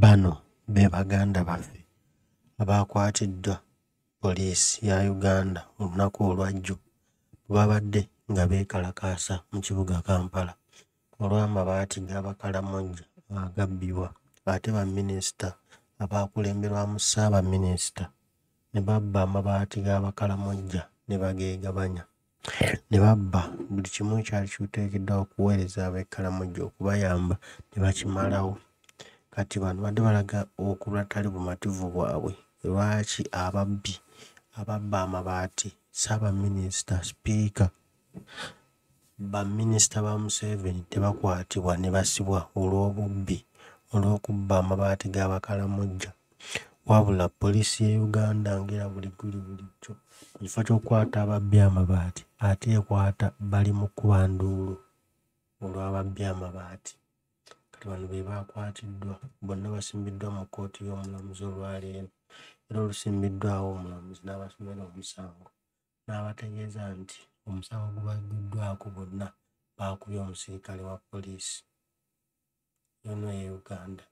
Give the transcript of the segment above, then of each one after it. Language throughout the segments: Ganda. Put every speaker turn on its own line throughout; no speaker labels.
Bano be baganda baffe abakwatiddwa poliisi ya Uganda olunaku olwajjo babadde nga beekalakaasa mu kibuga Kampala olw'amabaati g'Abakalamojja agabbibwa ate baminisita abaakulemberwamu Ssaabaminisita ne babba amabaati g'Abakalamojja ne bageegabanya ne babba buli kimu ekyali kiteekeddwa okuweereza ab'Ekkalamojja okubayamba ne bakimalawo. Kati bano badde balaga okulwatali bumativu bwabwe lwaki ababbi ababba amabaati Ssaabaminisita, Sipiika, baminisita ba Museveni tebakwatibwa ne basibwa olw'obubbi olw'okubba amabaati g'Abakalamojja. Wabula poliisi y'e Uganda ngera buli bulijjo mu kifo ky'okukwata ababbi amabaati ate ekwata bali mu kkuba nduulu olw'ababbi amabaati. Kati bano be baakwatiddwa bonna basimbiddwa mu kkooti y'omulamuzi olwaleero era olusimbiddwawo omulamuzi n'abasomera omusango n'abategeeza nti omusango gubaggiddwako bonna baakubye omusirikale wa poliisi yonna e Uganda.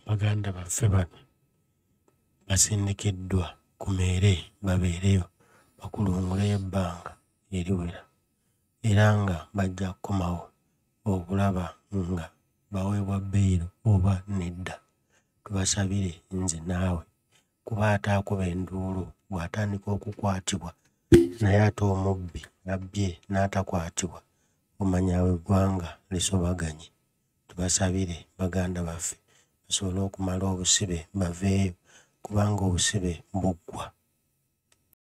Baganda baffe bano basindikiddwa ku meere babeereyo bakulunguleyo ebbanga eriwera era nga bajja kukomawo okulaba nga baweebwa bbeero oba nedda. Tubasabire nze naawe kuba ataakuba enduulu bw'atandika okukwatibwa naye ate omubbi abbye n'atakwatibwa omanya eggwanga lisobaganye. Tubasabire baganda baffe basobole okumala obusibe baveeyo kubanga obusibe buggwa.